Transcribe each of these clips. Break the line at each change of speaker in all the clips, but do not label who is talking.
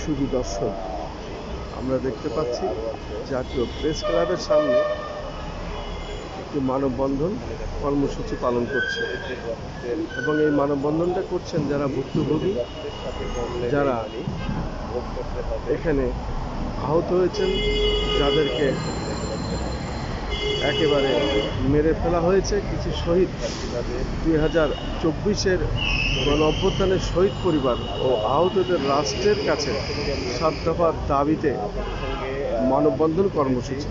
শুধু দর্শক, আমরা দেখতে পাচ্ছি জাতীয় প্রেস ক্লাবের সামনে একটি মানববন্ধন কর্মসূচি পালন করছে এবং এই মানববন্ধনটা করছেন যারা ভুক্তভোগী, যারা এখানে আহত হয়েছেন, যাদেরকে একেবারে মেরে ফেলা হয়েছে। কিছু শহীদ 2024-এর গণ অভ্যুত্থানের শহীদ পরিবার ও আহতদের রাষ্ট্রের কাছে 7 দফার দাবিতে মানববন্ধন কর্মসূচি।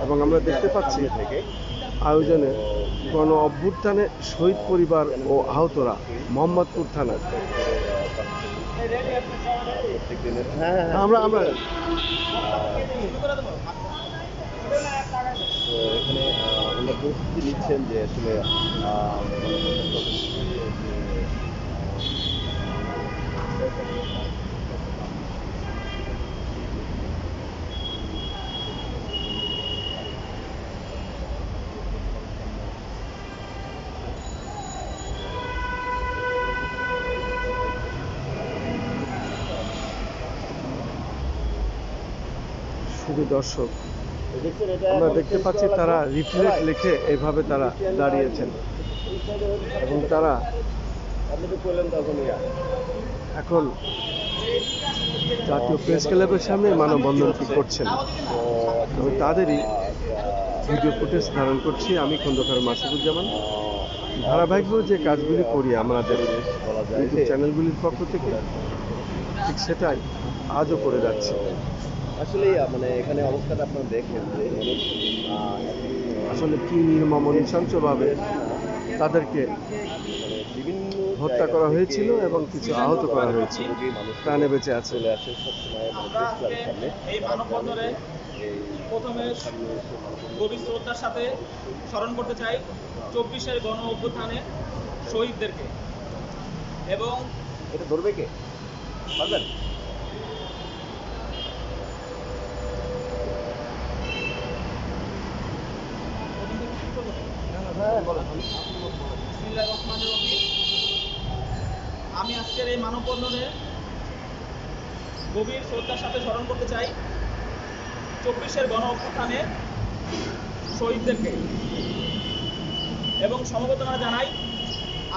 এবং আমরা দেখতে পাচ্ছি আয়োজনে গণ অভ্যুত্থানে শহীদ পরিবার ও আহতরা মোহাম্মদপুর থানার আমরা
এখানে আমরা প্রস্তুতি নিচ্ছেন যে আসলে
শুধু দর্শক, আমরা দেখতে পাচ্ছি তারা রিফ্লেক্ট লিখে এভাবে তারা দাঁড়িয়েছেন এবং তারা এখন জাতীয় প্রেস ক্লাবের সামনে মানববন্ধনটি করছেন এবং তাদেরই ভিডিও ফুটেজ ধারণ করছি আমি, খন্দকার মাসুদুজ্জামান। ধারাবাহিকভাবে যে কাজগুলি করি আমাদের ইউটিউব চ্যানেলগুলির পক্ষ থেকে, ঠিক সেটাই আজও করে যাচ্ছে।
আসলে মানে এখানে অবস্থাটা আপনারা দেখেন যে
আসলে কি নির্মম নৃশংসভাবে তাদেরকে
বিভিন্ন
হত্যা করা হয়েছিল এবং কিছু আহত করা হয়েছিল, প্রাণে বেঁচে আছে।
এই মানববন্ধনে প্রথমে গভীর শ্রদ্ধার সাথে স্মরণ করতে চাই 24-এর গণ অভ্যুত্থানে শহীদদেরকে। এবং
এটা ধরবে কে পারবেন?
আমি আজকের এই মানববন্ধনে গভীর শ্রদ্ধার সাথে স্মরণ করতে চাই 24-এর গণ অভ্যুত্থানে শহীদদেরকে এবং সমবেদনা জানাই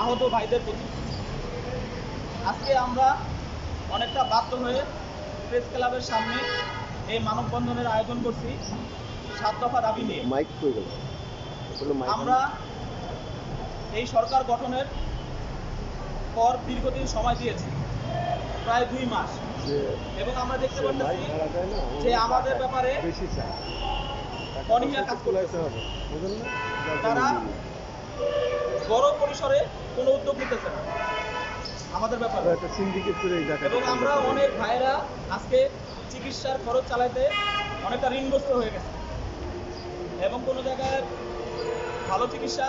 আহত ভাইদের প্রতি। আজকে আমরা অনেকটা বাধ্য হয়ে প্রেস ক্লাবের সামনে এই মানববন্ধনের আয়োজন করছি 7 দফা দাবি নিয়ে। আমরা এই সরকার গঠনের পর দীর্ঘদিন সময় দিয়েছি, প্রায় 2 মাস, এবং আমরা দেখতে পাচ্ছি যে আমাদের ব্যাপারে অনীহা কাজ করতেছে। তারা বড় পরিসরে কোনো উদ্যোগ নিতেছে না আমাদের ব্যাপারে। এবং আমরা অনেক ভাইরা আজকে চিকিৎসার খরচ চালাইতে অনেকটা ঋণগ্রস্ত হয়ে গেছে এবং কোনো জায়গায় ভালো চিকিৎসা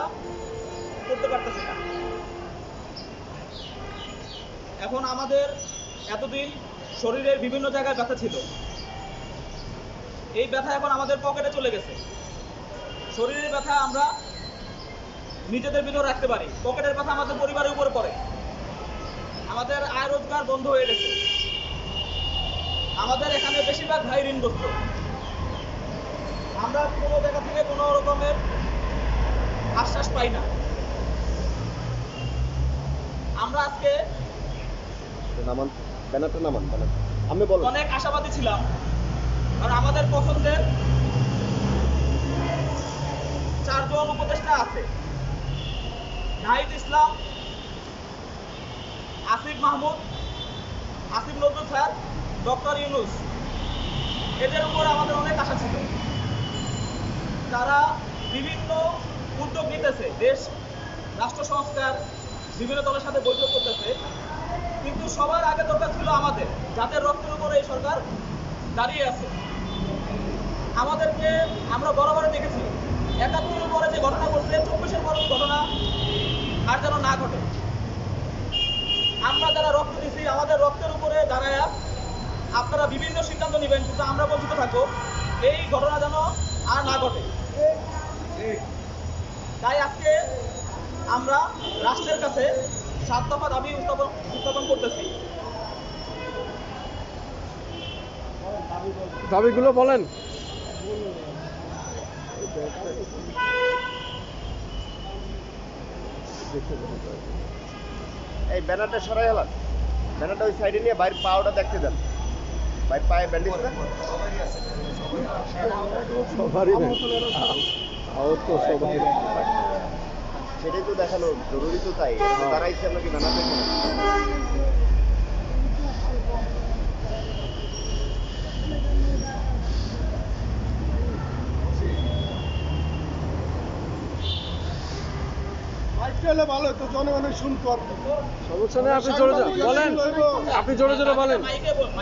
করতে পারতেছি না। এখন আমাদের এতদিন শরীরের বিভিন্ন জায়গায় ব্যথা ছিল, এই ব্যথা এখন আমাদের পকেটে চলে গেছে। শরীরের ব্যথা আমরা নিজেদের ভিতরে রাখতে পারি, পকেটের ব্যথা আমাদের পরিবারের উপরে পড়ে। আমাদের আয় রোজগার বন্ধ হয়ে গেছে। আমাদের এখানে বেশিরভাগ ভাই ঋণগ্রস্ত। আমরা কোনো জায়গা থেকে কোনো রকমের আশ্বাস পাই না। আমরা আজকে অনেক আশাবাদী ছিলাম, কারণ আমাদের পছন্দের 4 জন উপদেষ্টা আছে, নাহিদ ইসলাম, আসিফ মাহমুদ, আসিফ নজরুল স্যার, ডক্টর ইউনুস। এদের উপর আমাদের অনেক আশা ছিল। তারা বিভিন্ন উদ্যোগ নিতেছে, দেশ রাষ্ট্র সংস্কার, বিভিন্ন দলের সাথে বৈঠক করতেছে, কিন্তু সবার আগে দরকার ছিল আমাদের, যাদের রক্তের উপরে এই সরকার দাঁড়িয়ে আছে। আমাদেরকে আমরা বরাবর দেখেছি 71-এর পরে যে ঘটনা ঘটছে, 24-এর পরে ঘটনা আর যেন না ঘটে। আমরা যারা রক্ত দিচ্ছি, আমাদের রক্তের উপরে দাঁড়ায় আপনারা বিভিন্ন সিদ্ধান্ত নেবেন, কিন্তু আমরা বঞ্চিত থাকবো, এই ঘটনা যেন আর না ঘটে। তাই আজকে আমরা রাষ্ট্রের কাছে 7 দফা দাবি উত্থাপন করতেছি।
দাবিগুলো বলেন।
এই ব্যানারটা সরাই হলাম, ব্যানারটা ওই সাইডে নিয়ে বাইরের পাওয়াটা দেখতে দেন, বাইরের পায়ে ব্যান্ডেজটা।
সবারই আহত সবাই।
সেটাই তো দেখানো জরুরি, তো তাই দাঁড়াইছে আপনাকে ব্যানার দেখে।
ভালো তো জনগণের শুনতো আর কি।
সমস্যা নেই, আপনি জোরে জোরে বলেন, আপনি জোরে জোরে বলেন।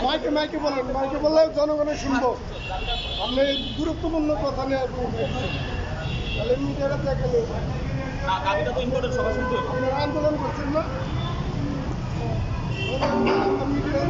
মাইকে মাইকে বলেন, মাইকে বললে জনগণের শুনবো। আপনি গুরুত্বপূর্ণ কথা নিয়ে আপনি বলছেন। তাহলে মিডিয়াটা দেখেন,
না, দাবিটা তো ইম্পর্টেন্ট, সবাই শুনতে হবে।
আপনারা আন্দোলন করছেন না? মিডিয়া